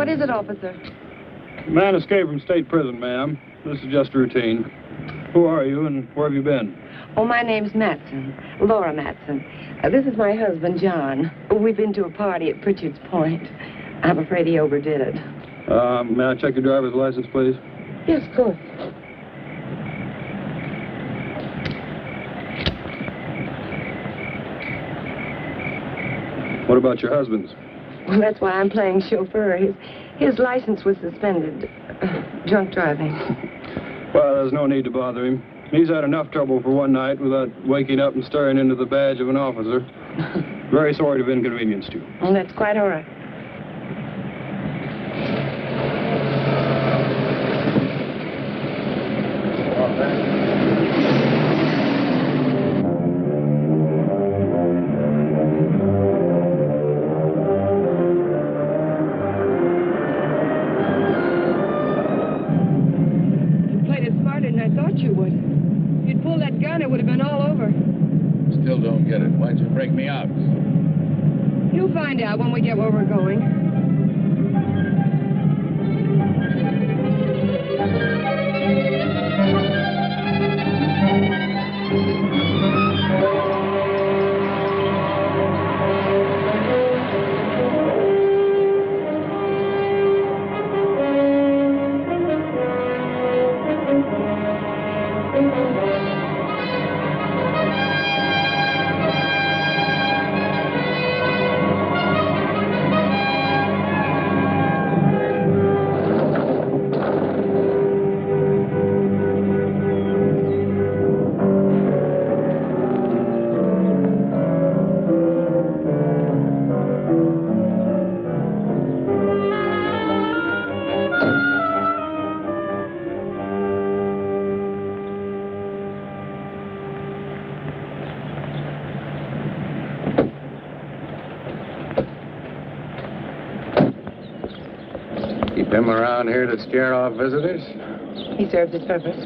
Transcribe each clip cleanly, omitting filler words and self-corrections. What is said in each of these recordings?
What is it, officer? Man escaped from state prison, ma'am. This is just routine. Who are you and where have you been? Oh, my name's Matson. Laura Matson. This is my husband, John. We've been to a party at Pritchard's Point. I'm afraid he overdid it. May I check your driver's license, please? Yes, of course. What about your husband's? Well, that's why I'm playing chauffeur. His license was suspended. Drunk driving. Well, there's no need to bother him. He's had enough trouble for one night without waking up and staring into the badge of an officer. Very sorry to have inconvenienced you. Well, that's quite all right. Still don't get it. Why'd you break me out? You'll find out when we get where we're going. Him around here to scare off visitors? He served his purpose.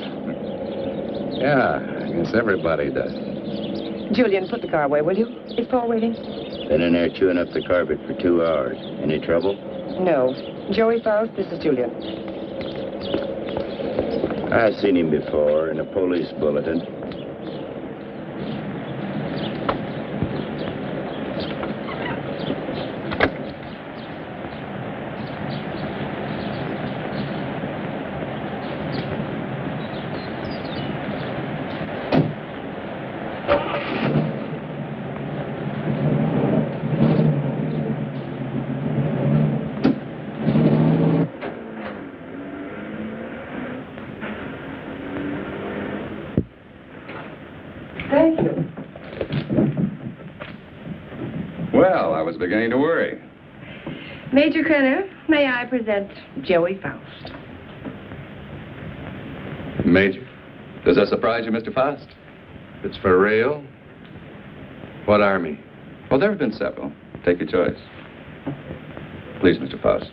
Yeah, I guess everybody does. Julian, put the car away, will you? Is Paul waiting? Been in there chewing up the carpet for 2 hours. Any trouble? No. Joey Faust, this is Julian. I've seen him before in a police bulletin. Beginning to worry. Major Krenner, may I present Joey Faust? Major? Does that surprise you, Mr. Faust? It's for real? What army? Well, there have been several. Take your choice. Please, Mr. Faust.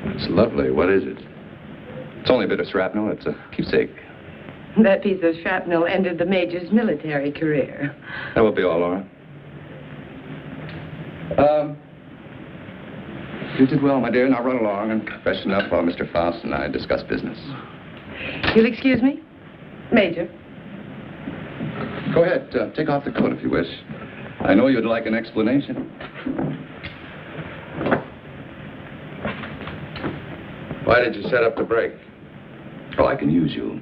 It's lovely. What is it? It's only a bit of shrapnel. It's a keepsake. That piece of shrapnel ended the Major's military career. That will be all, Laura. You did well, my dear. Now run along and freshen up while Mr. Faust and I discuss business. You'll excuse me? Major. Go ahead. Take off the coat if you wish. I know you'd like an explanation. Why did you set up the break? Oh, I can use you.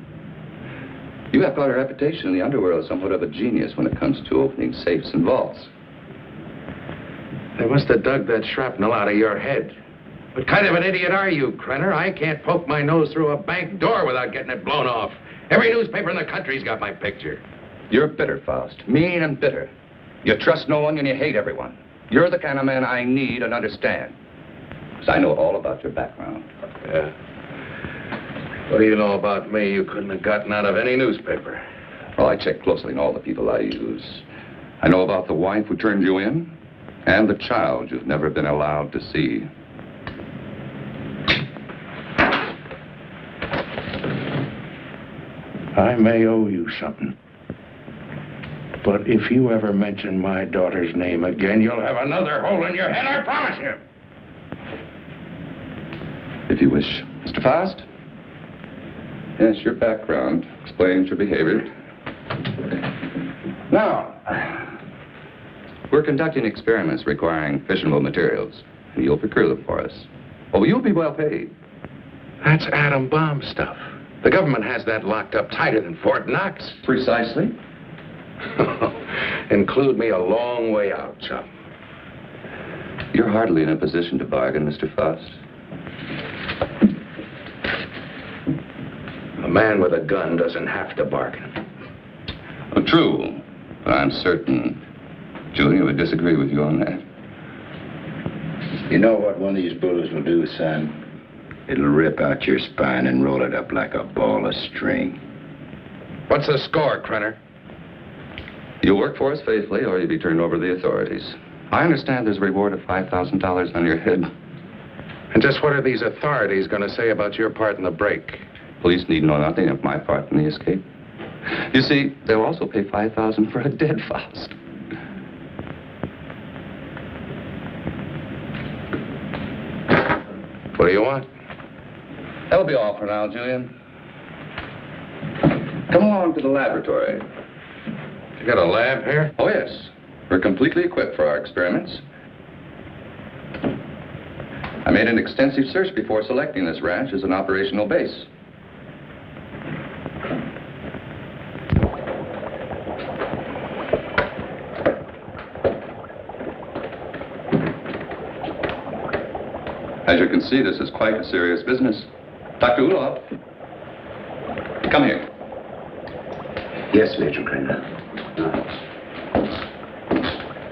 You have quite a reputation in the underworld, somewhat of a genius when it comes to opening safes and vaults. They must have dug that shrapnel out of your head. What kind of an idiot are you, Krenner? I can't poke my nose through a bank door without getting it blown off. Every newspaper in the country's got my picture. You're bitter, Faust. Mean and bitter. You trust no one and you hate everyone. You're the kind of man I need and understand. Because I know all about your background. Yeah. What do you know about me you couldn't have gotten out of any newspaper? Oh, I check closely on all the people I use. I know about the wife who turned you in. And the child you've never been allowed to see. I may owe you something. But if you ever mention my daughter's name again, you'll have another hole in your head, I promise you. If you wish. Mr. Faust? Yes, your background explains your behavior. Now, we're conducting experiments requiring fissionable materials, and you'll procure them for us. Oh, you'll be well paid. That's atom bomb stuff. The government has that locked up tighter than Fort Knox. Precisely. Include me a long way out, chum. You're hardly in a position to bargain, Mr. Faust. A man with a gun doesn't have to bargain. Oh, true. But I'm certain Junior would disagree with you on that. You know what one of these bullets will do, son? It'll rip out your spine and roll it up like a ball of string. What's the score, Krenner? You'll work for us faithfully, or you'll be turned over to the authorities. I understand there's a reward of $5,000 on your head. And just what are these authorities going to say about your part in the break? Police need know nothing of my part in the escape. You see, they'll also pay $5,000 for a dead Faust. What do you want? That'll be all for now, Julian. Come along to the laboratory. You got a lab here? Oh, yes. We're completely equipped for our experiments. I made an extensive search before selecting this ranch as an operational base. As you can see, this is quite a serious business. Dr. Ulof, come here. Yes, Major Krenner.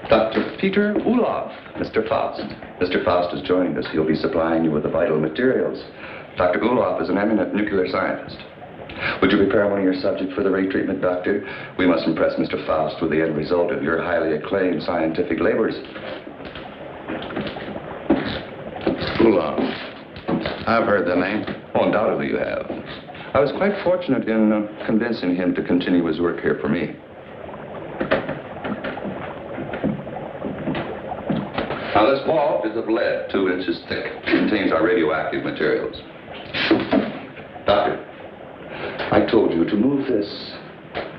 Dr. Peter Ulof, Mr. Faust. Mr. Faust is joining us. He'll be supplying you with the vital materials. Dr. Ulof is an eminent nuclear scientist. Would you prepare one of your subjects for the ray treatment, Doctor? We must impress Mr. Faust with the end result of your highly acclaimed scientific labors. Ulof. I've heard the name. Oh, undoubtedly you have. I was quite fortunate in convincing him to continue his work here for me. Now, this ball is of lead, 2 inches thick. It contains our radioactive materials. Doctor, I told you to move this.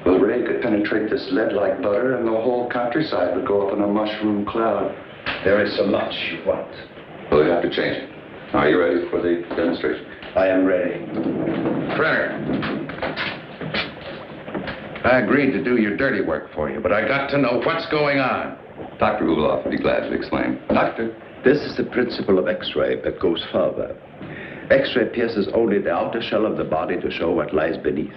The ray could penetrate this lead like butter, and the whole countryside would go up in a mushroom cloud. There is so much you want. Well, you have to change it. Are you ready for the demonstration? I am ready. Krenner. I agreed to do your dirty work for you, but I got to know what's going on. Dr. Ulof would be glad to explain. Doctor? This is the principle of X-ray that goes further. X-ray pierces only the outer shell of the body to show what lies beneath.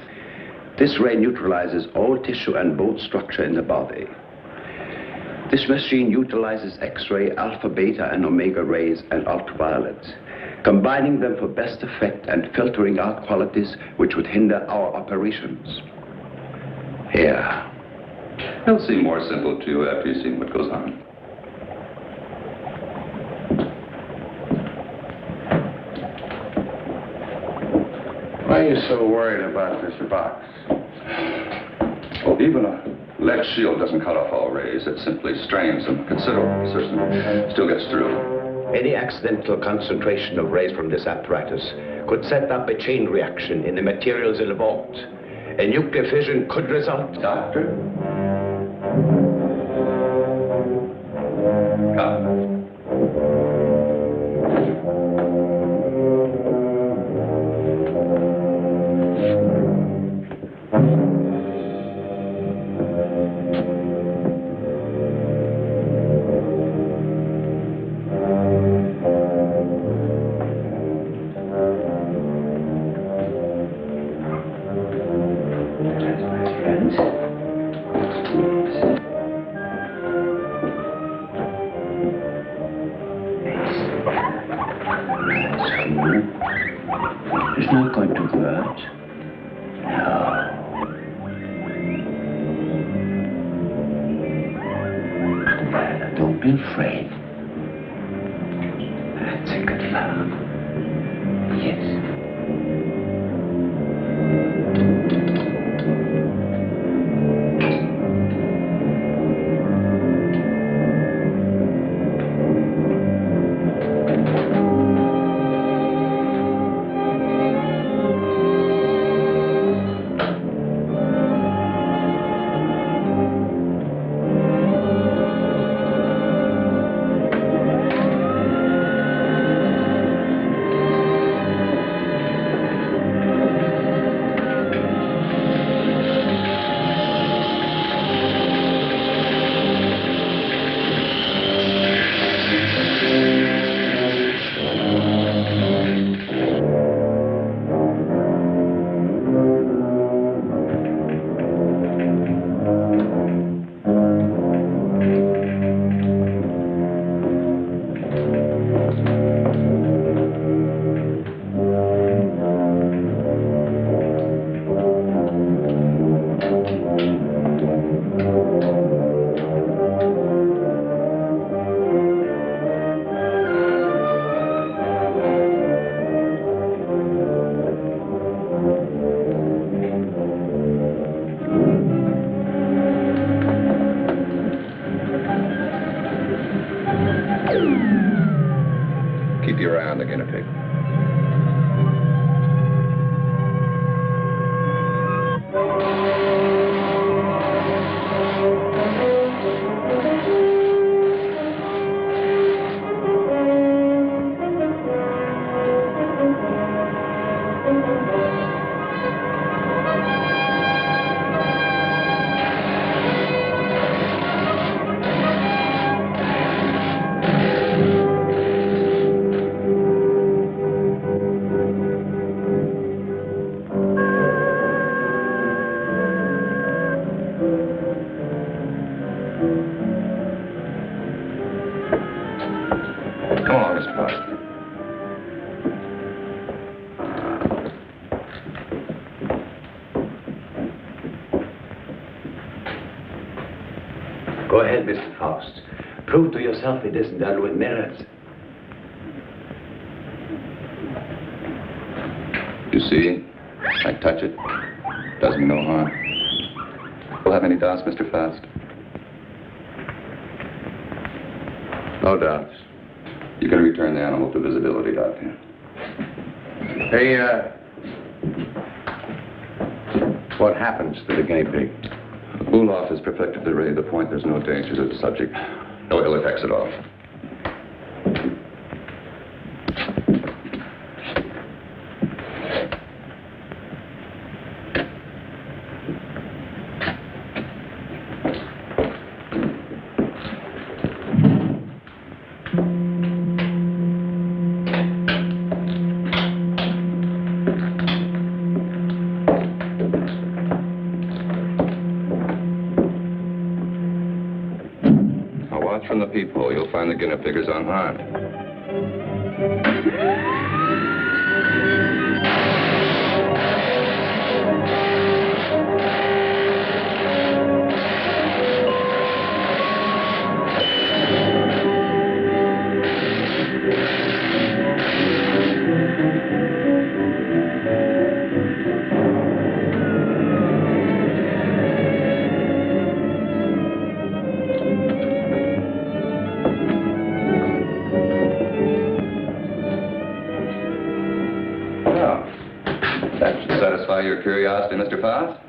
This ray neutralizes all tissue and bone structure in the body. This machine utilizes X-ray, alpha, beta, and omega rays and ultraviolet, combining them for best effect and filtering out qualities which would hinder our operations. Yeah. It'll seem more simple to you after you've seen what goes on. Why are you so worried about this box? Well, even a lead shield doesn't cut off all rays. It simply strains them considerably. Certainly still gets through. Any accidental concentration of rays from this apparatus could set up a chain reaction in the materials involved. A nuclear fission could result. Doctor? Come. It's not going to hurt. No. Don't be afraid. That's a good love. Yes. your eye on the guinea pig. Go ahead, Mr. Faust. Prove to yourself it isn't done with mirrors. You see? I touch it. Does me no harm. You'll have any doubts, Mr. Faust? No doubts. You can return the animal to visibility, Doctor. Hey, what happens to the guinea pig? Ulof has perfected the ray to the point there's no danger to the subject. No ill effects at all. From the peephole, you'll find the guinea pig is unharmed. Your curiosity, Mr. Faust?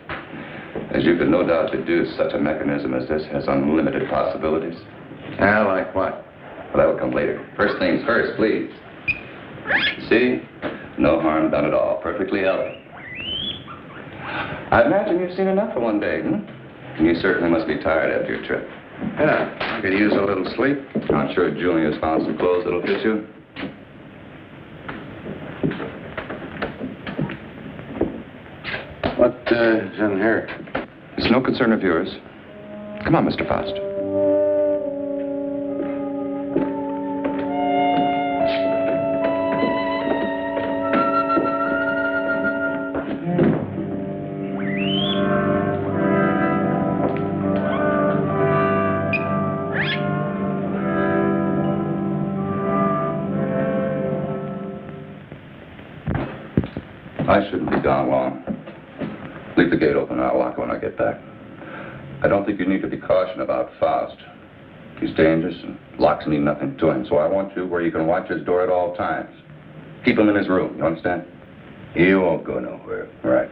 As you could no doubt deduce, such a mechanism as this has unlimited possibilities. Like what? Well, that'll come later. First things first, please. See? No harm done at all. Perfectly healthy. I imagine you've seen enough for one day, And you certainly must be tired after your trip. Yeah, I could use a little sleep. I'm sure Julia's found some clothes that'll fit you. What is in here? It's no concern of yours. Come on, Mr. Faust. I shouldn't be gone long. Leave the gate open and I'll lock it when I get back. I don't think you need to be cautious about Faust. He's dangerous and locks mean nothing to him, so I want you where you can watch his door at all times. Keep him in his room, you understand? He won't go nowhere. Right.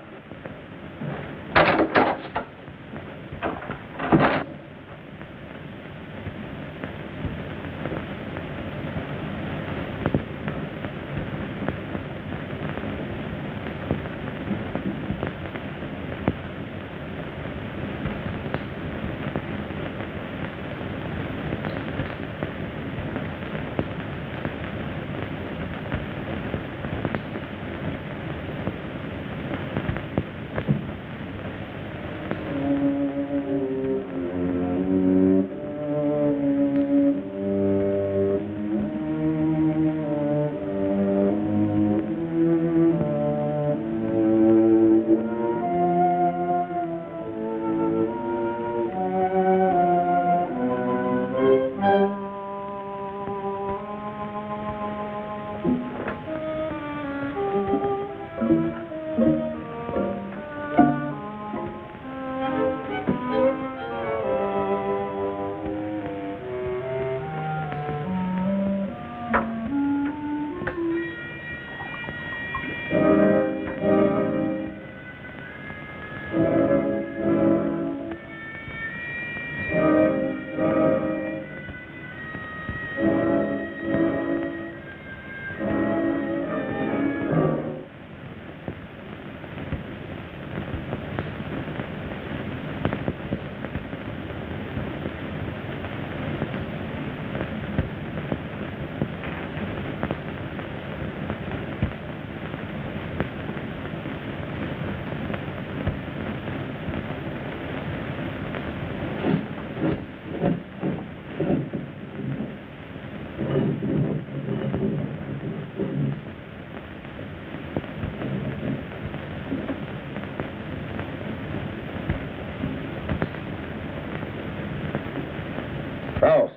Faust.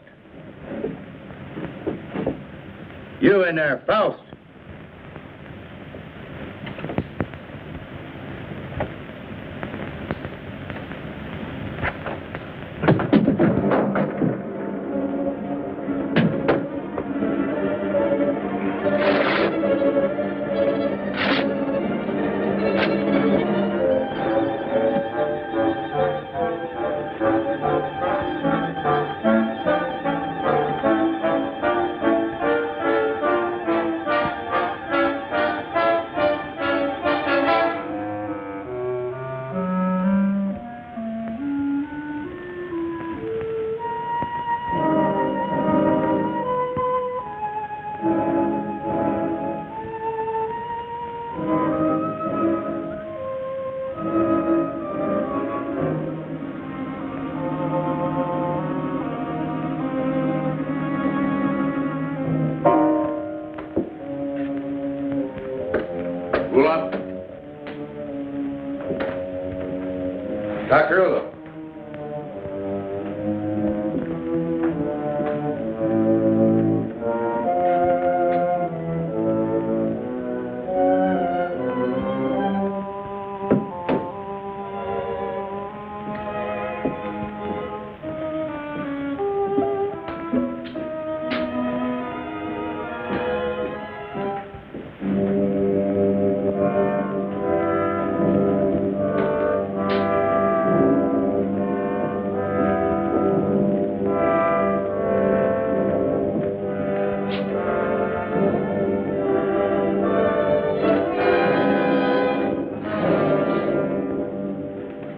You in there, Faust. Ulof. Dr. Ulof.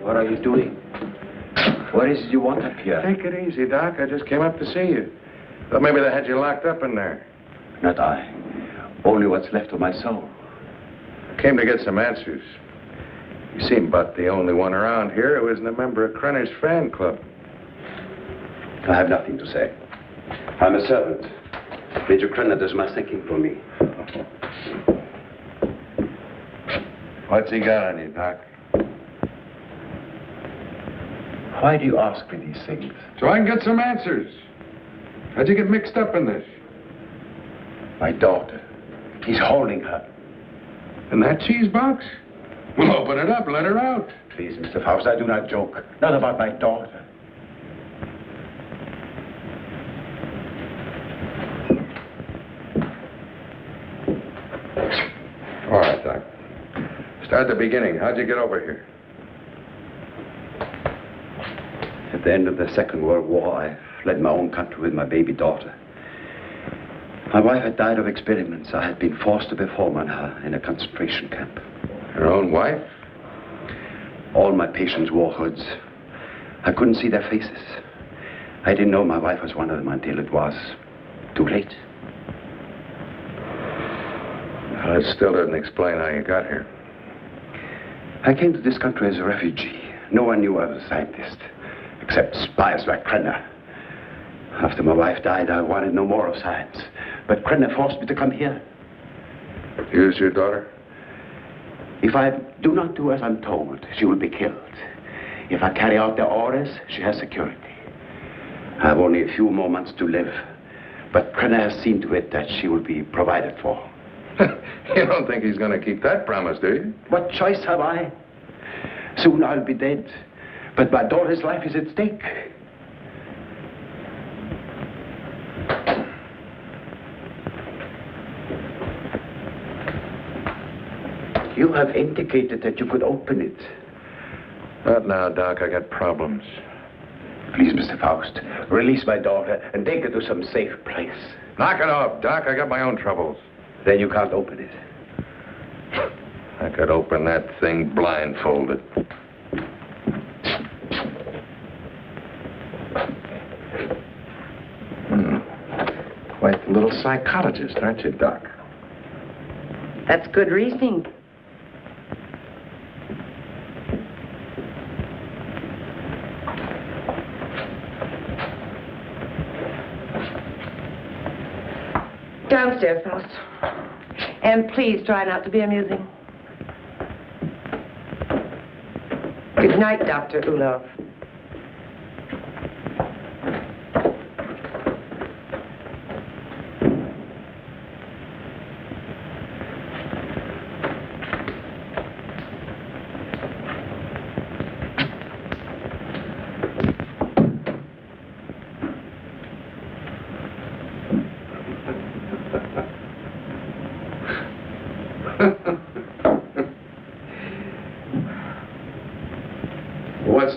What are you doing? What is it you want up here? Take it easy, Doc. I just came up to see you. Thought maybe they had you locked up in there. Not I. Only what's left of my soul. Came to get some answers. You seem about the only one around here who isn't a member of Krenner's fan club. I have nothing to say. I'm a servant. Major Krenner does my thinking for me. What's he got on you, Doc? Why do you ask me these things? So I can get some answers. How'd you get mixed up in this? My daughter. He's holding her. In that cheese box? Well, open it up. Let her out. Please, Mr. Faust, I do not joke. Not about my daughter. All right, Doc. Start at the beginning. How'd you get over here? At the end of the Second World War, I fled my own country with my baby daughter. My wife had died of experiments. I had been forced to perform on her in a concentration camp. Your own wife? All my patients wore hoods. I couldn't see their faces. I didn't know my wife was one of them until it was too late. Well, it still doesn't explain how you got here. I came to this country as a refugee. No one knew I was a scientist, except spies like Krenner. After my wife died, I wanted no more of science. But Krenner forced me to come here. Here's your daughter? If I do not do as I'm told, she will be killed. If I carry out their orders, she has security. I have only a few more months to live. But Krenner has seen to it that she will be provided for. You don't think he's going to keep that promise, do you? What choice have I? Soon I'll be dead. But my daughter's life is at stake. You have indicated that you could open it. Not now, Doc. I got problems. Please, Mr. Faust, release my daughter and take her to some safe place. Knock it off, Doc. I got my own troubles. Then you can't open it. I could open that thing blindfolded. Quite the little psychologist, aren't you, Doc? That's good reasoning. Downstairs, Faust. And please try not to be amusing. Good night, Dr. Ulof.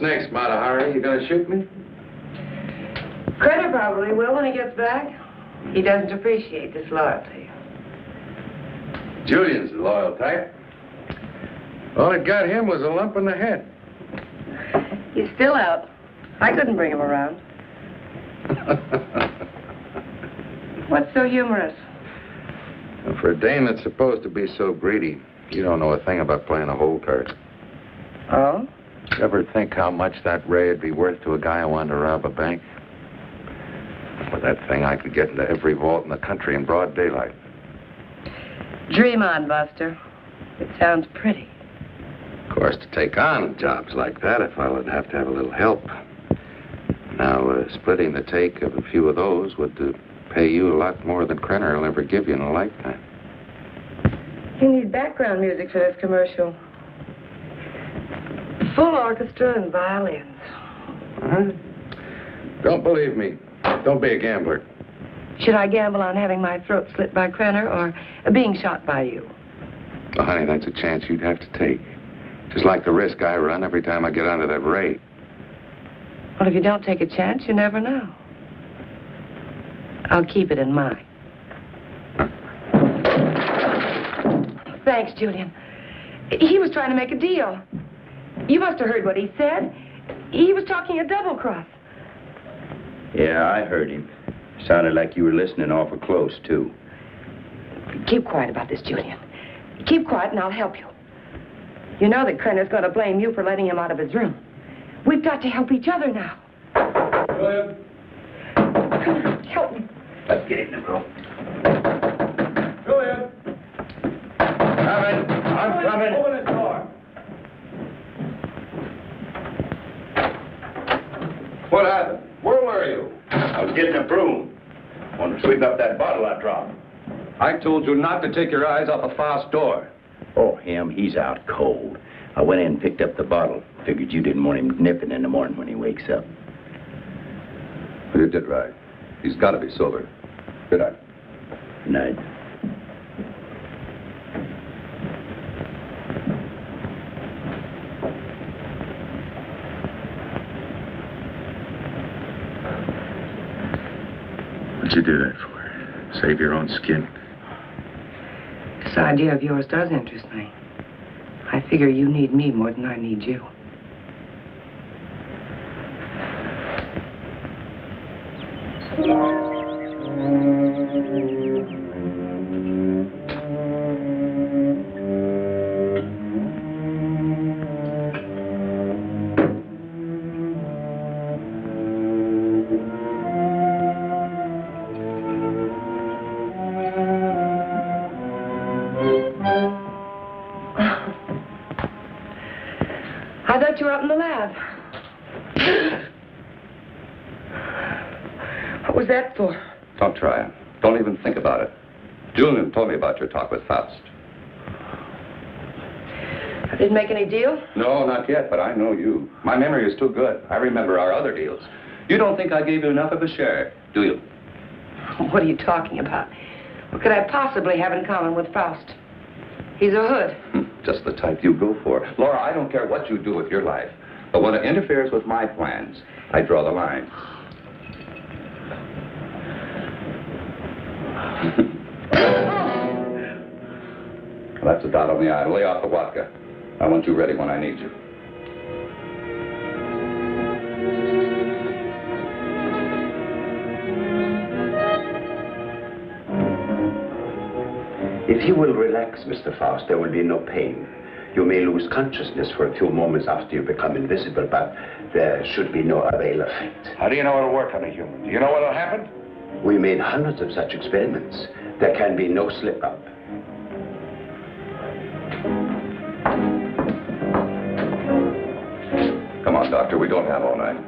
next, Matahari? You gonna shoot me? Krenner probably will when he gets back. He doesn't appreciate disloyalty. Julian's the loyal type. All it got him was a lump in the head. He's still out. I couldn't bring him around. What's so humorous? Well, for a dame that's supposed to be so greedy, you don't know a thing about playing a hole card. Oh? You ever think how much that ray would be worth to a guy who wanted to rob a bank? With that thing, I could get into every vault in the country in broad daylight. Dream on, Buster. It sounds pretty. Of course, to take on jobs like that, a fellow would have to have a little help. Now, splitting the take of a few of those would pay you a lot more than Krenner will ever give you in a lifetime. You need background music for this commercial. Full orchestra and violins. Huh? Don't believe me. Don't be a gambler. Should I gamble on having my throat slit by Krenner or being shot by you? Well, honey, that's a chance you'd have to take. Just like the risk I run every time I get onto that ray. Well, if you don't take a chance, you never know. I'll keep it in mind. Thanks, Julian. He was trying to make a deal. You must have heard what he said. He was talking a double cross. Yeah, I heard him. Sounded like you were listening awful close, too. Keep quiet about this, Julian. Keep quiet and I'll help you. You know that Krenner's going to blame you for letting him out of his room. We've got to help each other now. Julian. Help me. Let's get in the room. Julian. Coming. I'm coming. Open this door. What happened? Where were you? I was getting a broom. Want to sweep up that bottle I dropped. I told you not to take your eyes off a fast door. Oh, him, he's out cold. I went in and picked up the bottle. Figured you didn't want him nipping in the morning when he wakes up. Well, you did right. He's got to be sober. Good night. Night. What'd you do that for? Save your own skin? This idea of yours does interest me. I figure you need me more than I need you. I thought you were out in the lab. What was that for? Don't try it. Don't even think about it. Julian told me about your talk with Faust. I didn't make any deal? No, not yet, but I know you. My memory is too good. I remember our other deals. You don't think I gave you enough of a share, do you? What are you talking about? What could I possibly have in common with Faust? He's a hood. Just the type you go for. Laura, I don't care what you do with your life, but when it interferes with my plans, I draw the line. Well, that's a dot on the I. Lay off the vodka. I want you ready when I need you. If you will relax, Mr. Faust, there will be no pain. You may lose consciousness for a few moments after you become invisible, but there should be no avail effect. How do you know it'll work on a human? Do you know what'll happen? We made hundreds of such experiments. There can be no slip-up. Come on, Doctor, we don't have all night.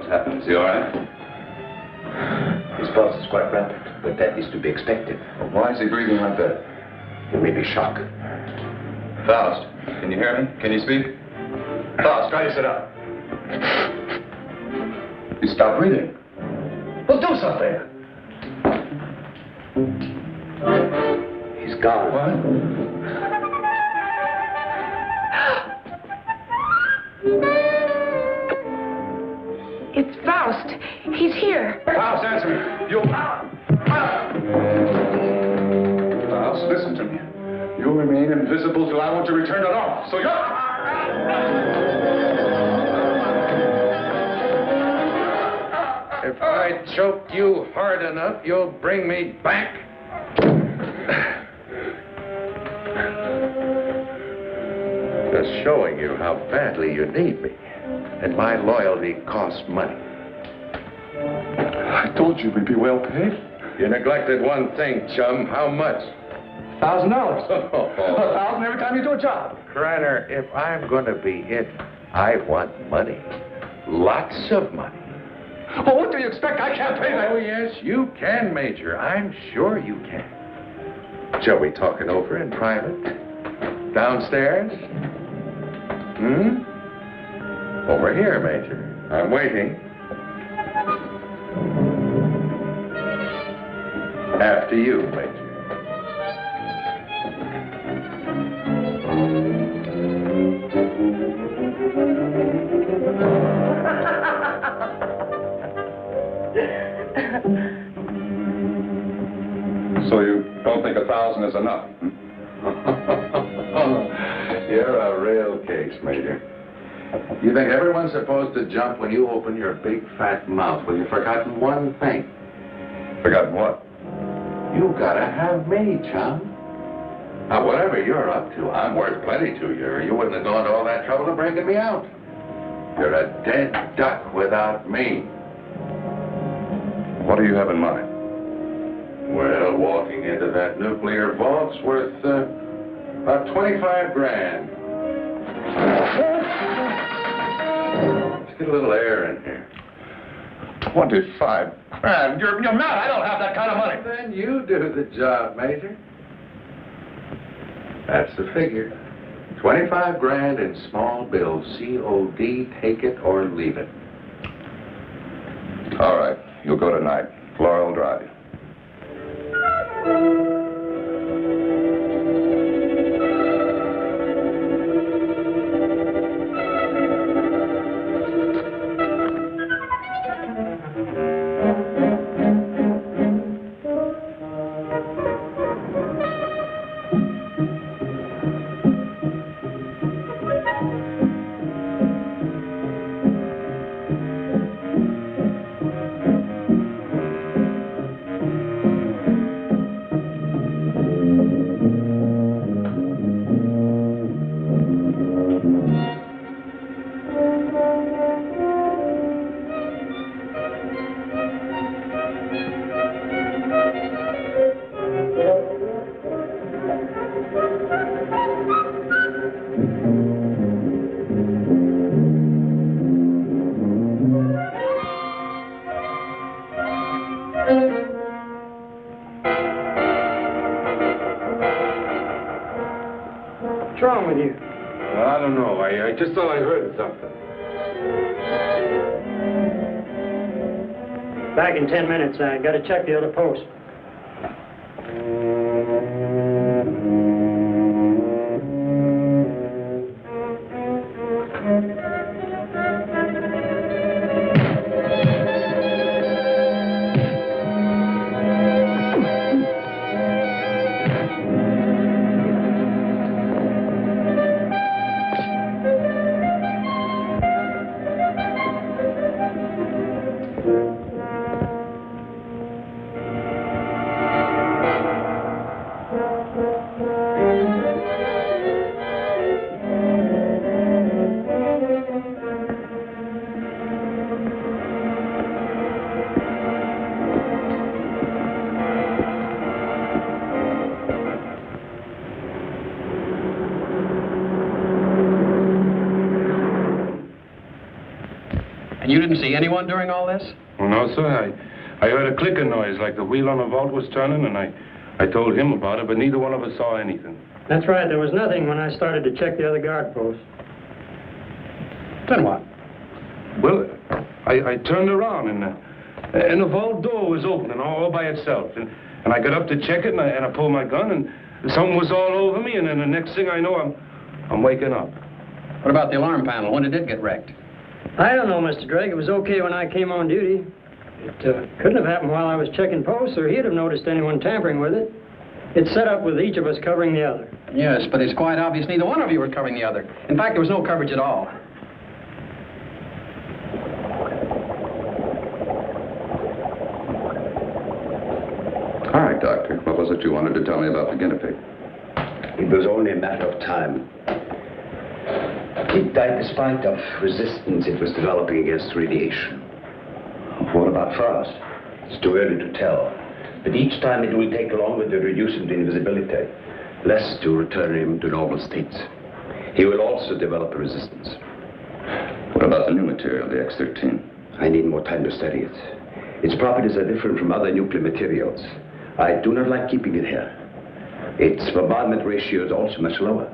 What's happened? Is he all right? His pulse is quite rapid, but that is to be expected. Well, why is he breathing like that? It may be shock. Faust, can you hear me? Can you speak? Faust, try to sit up. He stopped breathing. Well, do something. He's gone. What? It's Faust. He's here. Faust, answer me. You... Faust, listen to me. You'll remain invisible till I want to return to normal. So you're... If I choke you hard enough, you'll bring me back. Just showing you how badly you need me. And my loyalty costs money. I told you we'd be well paid. You neglected one thing, chum. How much? $1,000. $1,000 every time you do a job. Krenner, if I'm going to be it, I want money. Lots of money. Well, what do you expect? I can't pay that. Oh, yes, you can, Major. I'm sure you can. Shall we talk it over in private? Downstairs? Over here, Major. I'm waiting. After you, Major. So you don't think 1,000 is enough? You're a real case, Major. You think everyone's supposed to jump when you open your big fat mouth? Well, you've forgotten one thing. Forgotten what? You gotta have me, chum. Now, whatever you're up to, I'm worth plenty to you, or you wouldn't have gone to all that trouble of breaking me out. You're a dead duck without me. What do you have in mind? Well, walking into that nuclear vault's worth about 25 grand. Let's get a little air in here. 25 grand? You're mad. I don't have that kind of money. Then you do the job, Major. That's the figure. 25 grand in small bills. COD, take it or leave it. All right. You'll go tonight. Laura will drive you. What's wrong with you? I don't know. I just thought I heard something. Back in 10 minutes. I got to check the other post. And you didn't see anyone during all this? No, sir. I heard a clicking noise like the wheel on a vault was turning, and I told him about it, but neither one of us saw anything. That's right. There was nothing when I started to check the other guard posts. Then what? Well, I turned around, and the vault door was opening all by itself. And I got up to check it, and I pulled my gun, and something was all over me, and then the next thing I know, I'm waking up. What about the alarm panel? When did it get wrecked? I don't know, Mr. Drake. It was okay when I came on duty. It couldn't have happened while I was checking posts, or he'd have noticed anyone tampering with it. It's set up with each of us covering the other. Yes, but it's quite obvious neither one of you were covering the other. In fact, there was no coverage at all. All right, Doctor. What was it you wanted to tell me about the guinea pig? It was only a matter of time. It died despite of resistance it was developing against radiation. What about Frost? It's too early to tell. But each time it will take longer to reduce him to invisibility, less to return him to normal states. He will also develop a resistance. What about the new material, the X-13? I need more time to study it. Its properties are different from other nuclear materials. I do not like keeping it here. Its bombardment ratio is also much lower.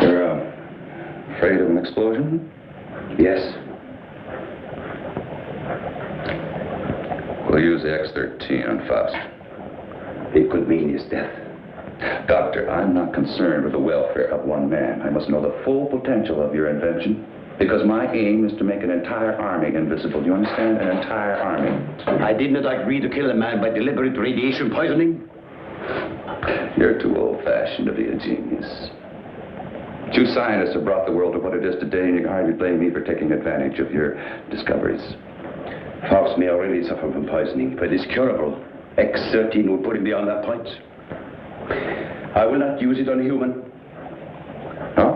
You're afraid of an explosion? Yes. We'll use the X-13 on Faust. It could mean his death. Doctor, I'm not concerned with the welfare of one man. I must know the full potential of your invention, because my aim is to make an entire army invisible. Do you understand? An entire army. I did not agree to kill a man by deliberate radiation poisoning. You're too old-fashioned to be a genius. You scientists have brought the world to what it is today, and you can hardly blame me for taking advantage of your discoveries. Faust may already suffer from poisoning, but it's curable. X-13 will put him beyond that point. I will not use it on a human. Huh?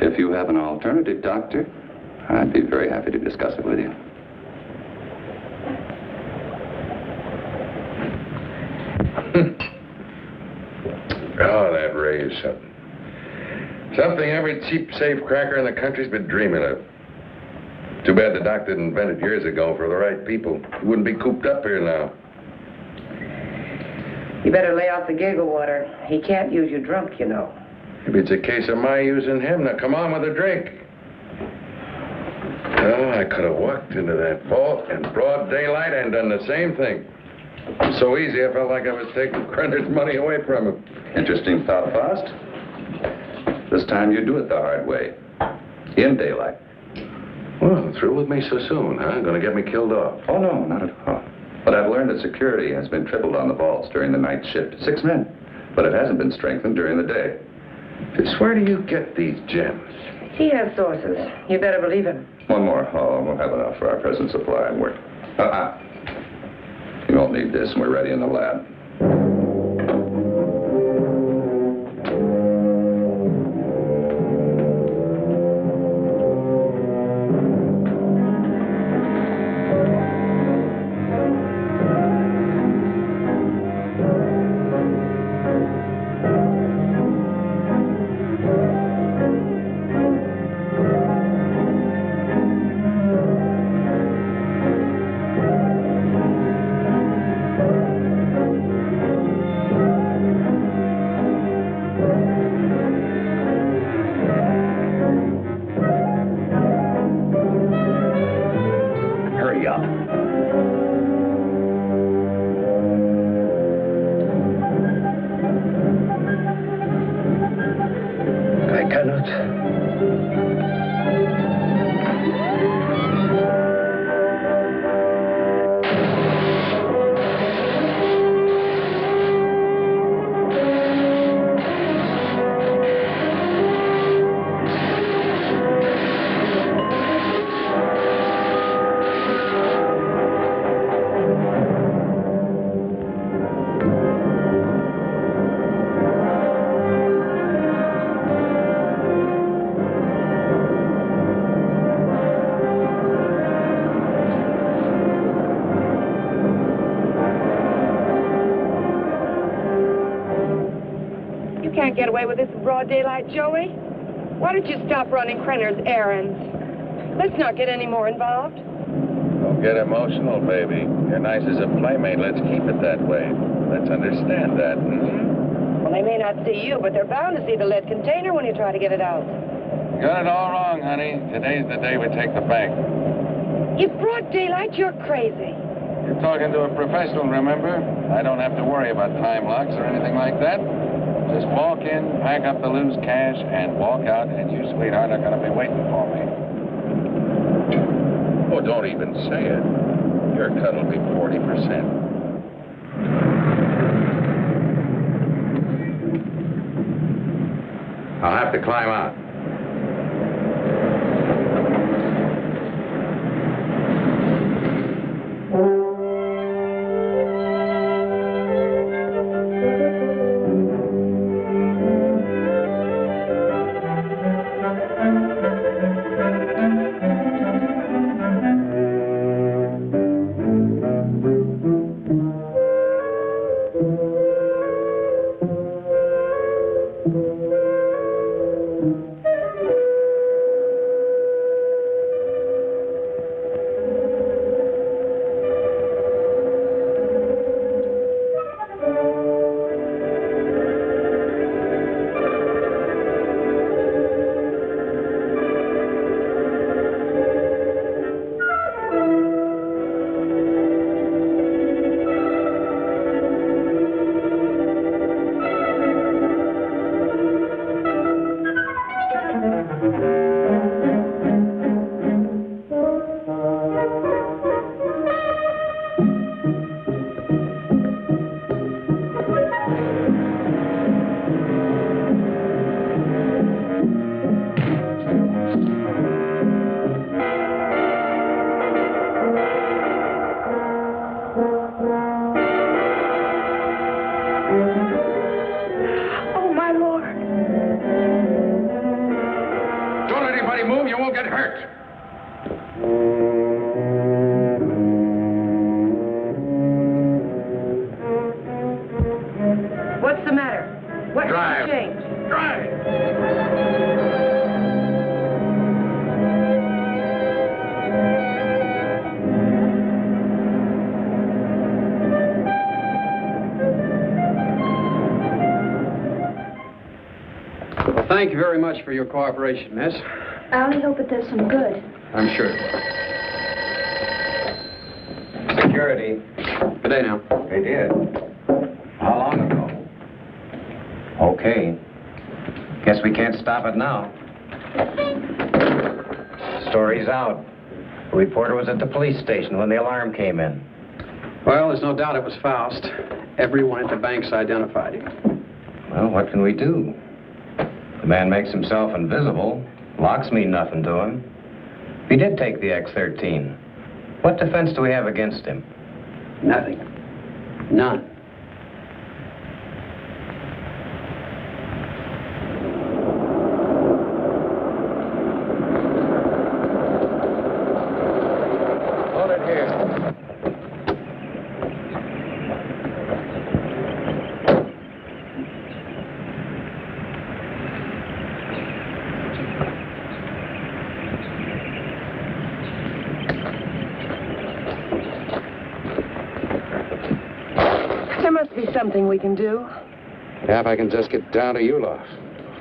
If you have an alternative, Doctor, I'd be very happy to discuss it with you. Oh, that raise something. Something every cheap safe cracker in the country's been dreaming of. Too bad the doc didn't invent it years ago for the right people. He wouldn't be cooped up here now. You better lay off the giggle water. He can't use you drunk, you know. Maybe it's a case of my using him. Now, come on with a drink. Oh, I could have walked into that vault in broad daylight and done the same thing. So easy, I felt like I was taking Krenner's money away from him. Interesting thought, Faust. This time you do it the hard way. In daylight. Well, through with me so soon, huh? Gonna get me killed off? Oh, no, not at all. But I've learned that security has been tripled on the vaults during the night shift. 6 men. But it hasn't been strengthened during the day. Just where do you get these gems? He has sources. You better believe him. One more haul. We'll have enough for our present supply and work. You won't need this when we're ready in the lab. away with this in broad daylight, Joey. Why don't you stop running Krenner's errands? Let's not get any more involved. Don't get emotional, baby. You're nice as a playmate. Let's keep it that way. Let's understand that. Well, they may not see you, but they're bound to see the lead container when you try to get it out. You got it all wrong, honey. Today's the day we take the bank. In broad daylight, you're crazy. You're talking to a professional, remember? I don't have to worry about time locks or anything like that. Just walk in, pack up the loose cash, and walk out, and you, sweetheart, are going to be waiting for me. Oh, don't even say it. Your cut will be 40%. I'll have to climb out. Thank you very much for your cooperation, miss. I only hope it does some good. I'm sure. Security. Good day now. They did. How long ago? Okay. Guess we can't stop it now. Story's out. The reporter was at the police station when the alarm came in. Well, there's no doubt it was Faust. Everyone at the bank's identified him. Well, what can we do? The man makes himself invisible. Locks mean nothing to him. If he did take the X-13, what defense do we have against him? Nothing. None. Hold it here. Something we can do. Yeah, if I can just get down to Ulof.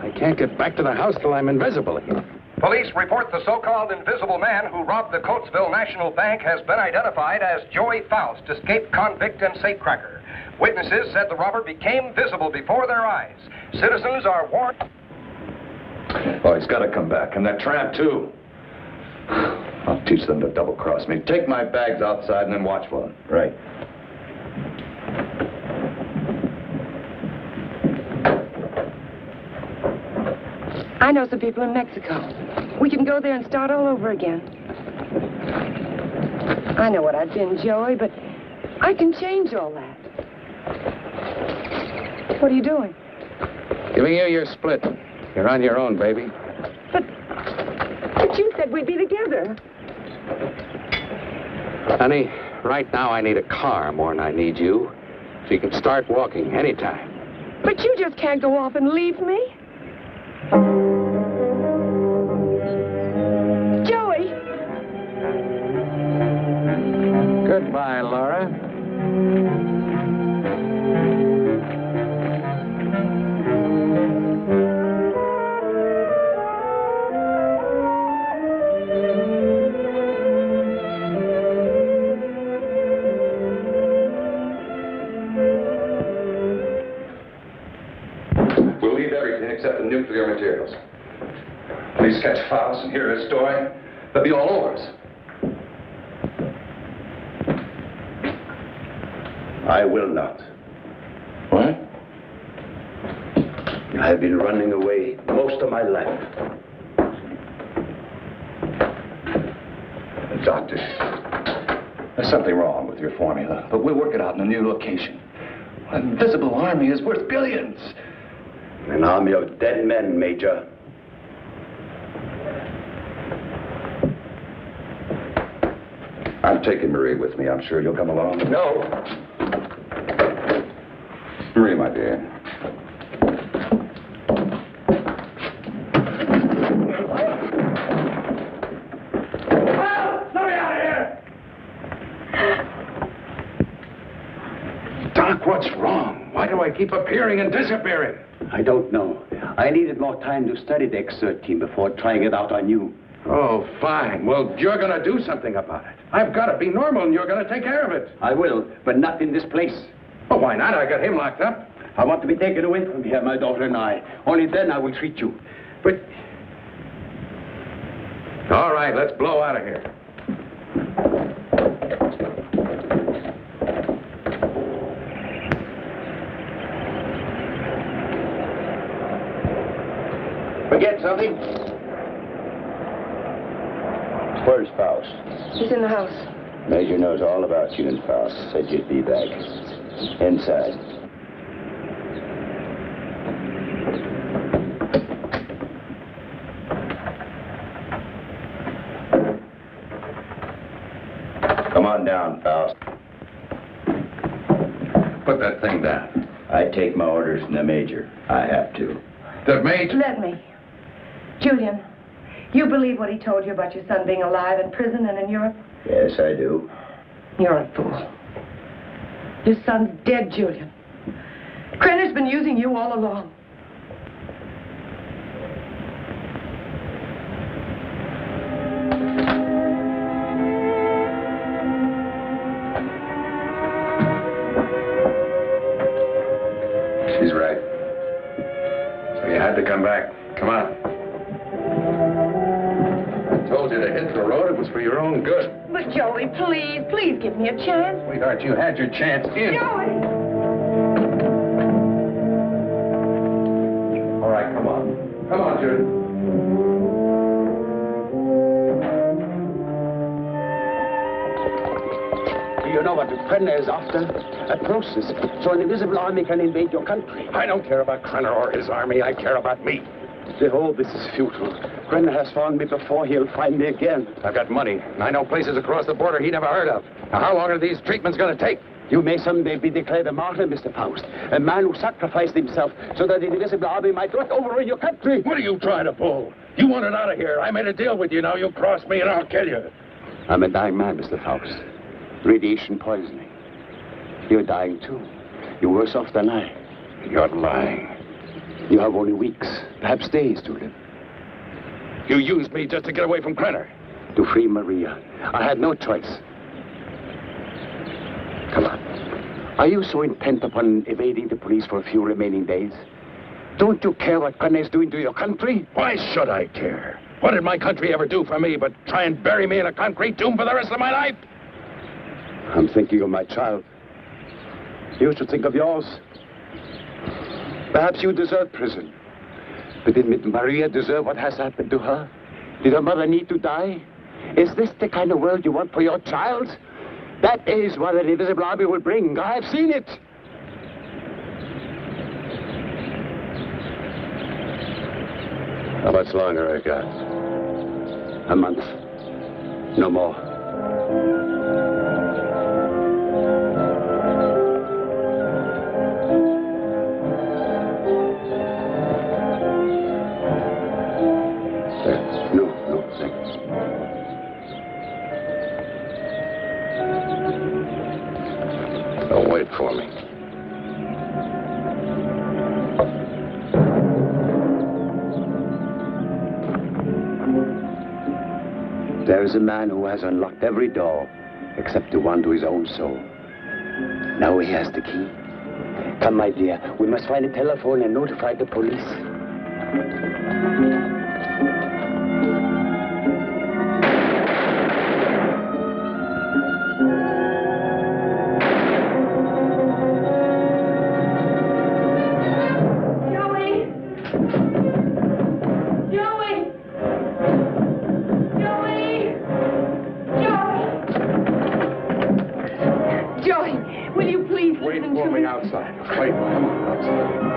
I can't get back to the house till I'm invisible again. Police report the so-called invisible man who robbed the Coatesville National Bank has been identified as Joey Faust, escaped convict and safecracker. Witnesses said the robber became visible before their eyes. Citizens are warned. Oh, he's got to come back. And that tramp, too. I'll teach them to double-cross me. Take my bags outside and then watch for them. Right. I know some people in Mexico. We can go there and start all over again. I know what I've been, Joey, but I can change all that. What are you doing? Giving you your split. You're on your own, baby. But you said we'd be together. Honey, right now I need a car more than I need you. So you can start walking anytime. But you just can't go off and leave me. Joey! Goodbye, Laura. We'll leave everything except the nuclear materials. Please catch Faust and hear his story. They'll be all over us. I will not. What? I have been running away most of my life. Doctor, there's something wrong with your formula, but we'll work it out in a new location. An invisible army is worth billions. An army of dead men, Major. I'm taking Marie with me. I'm sure you'll come along. No. Marie, my dear. Let me out of here! Doc, what's wrong? Why do I keep appearing and disappearing? I don't know. I needed more time to study the X-13 before trying it out on you. Oh, fine. Well, you're going to do something about it. I've got to be normal, and you're going to take care of it. I will, but not in this place. Well, why not? I got him locked up. I want to be taken away from here, my daughter and I. Only then I will treat you. But... All right, let's blow out of here. Forget something? Where's Faust? He's in the house. Major knows all about you and Faust. Said you'd be back. Inside. Come on down, Faust. Put that thing down. I take my orders from the Major. I have to. The Major? Let me. Julian, you believe what he told you about your son being alive in prison and in Europe? Yes, I do. You're a fool. Your son's dead, Julian. Krenner's been using you all along. She's right. So you had to come back. Come on. I told you to hit the road. It was for your own good. But Joey, please give me a chance. Sweetheart, you had your chance in. Joey! All right, come on. Come on, Judy. Do you know what Krenner is after? A process so an invisible army can invade your country. I don't care about Krenner or his army. I care about me. Behold, this is futile. Krenner has found me before. He'll find me again. I've got money, and I know places across the border he never heard of. Now, how long are these treatments going to take? You may someday be declared a martyr, Mr. Faust. A man who sacrificed himself so that the invisible army might not overrun your country. What are you trying to pull? You want it out of here. I made a deal with you. Now you cross me and I'll kill you. I'm a dying man, Mr. Faust. Radiation poisoning. You're dying, too. You're worse off than I. You're lying. You have only weeks, perhaps days to live. You used me just to get away from Krenner. To free Maria. I had no choice. Come on. Are you so intent upon evading the police for a few remaining days? Don't you care what Krenner is doing to your country? Why should I care? What did my country ever do for me but try and bury me in a concrete tomb for the rest of my life? I'm thinking of my child. You should think of yours. Perhaps you deserve prison. But did Maria deserve what has happened to her? Did her mother need to die? Is this the kind of world you want for your child? That is what an invisible army will bring. I have seen it. How much longer I got? A month. No more. No, thanks. Don't wait for me. There is a man who has unlocked every door except the one to his own soul. Now he has the key. Come, my dear, we must find a telephone and notify the police. Outside. Wait, come on, outside.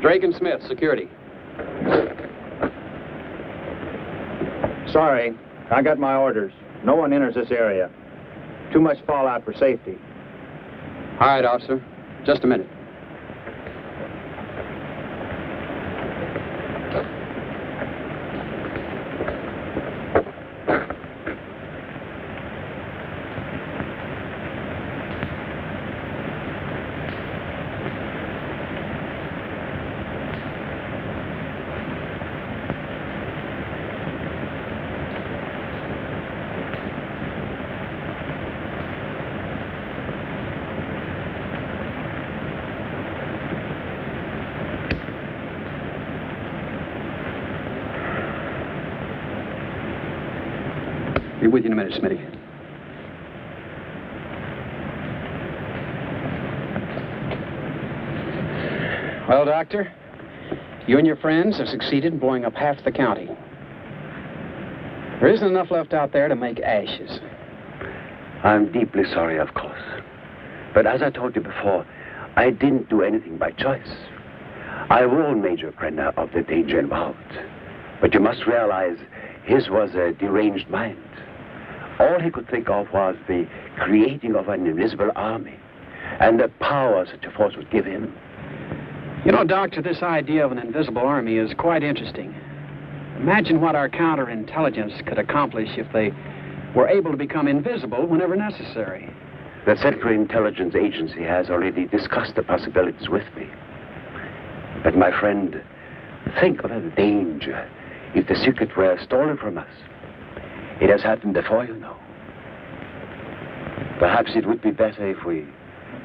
Drake and Smith, security. Sorry, I got my orders. No one enters this area. Too much fallout for safety. All right, officer. Just a minute. Be with you in a minute, Smitty. Well, Doctor, you and your friends have succeeded in blowing up half the county. There isn't enough left out there to make ashes. I'm deeply sorry, of course. But as I told you before, I didn't do anything by choice. I warned Major Krenner of the danger involved. But you must realize his was a deranged mind. All he could think of was the creating of an invisible army and the power such a force would give him. You know, Doctor, this idea of an invisible army is quite interesting. Imagine what our counterintelligence could accomplish if they were able to become invisible whenever necessary. The Central Intelligence Agency has already discussed the possibilities with me. But my friend, think of the danger if the secret were stolen from us. It has happened before, you know. Perhaps it would be better if we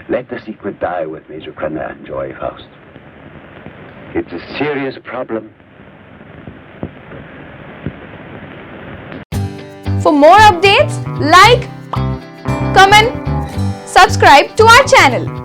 let the secret die with Major Krenner and Joy Faust. It's a serious problem. For more updates, like, comment, subscribe to our channel.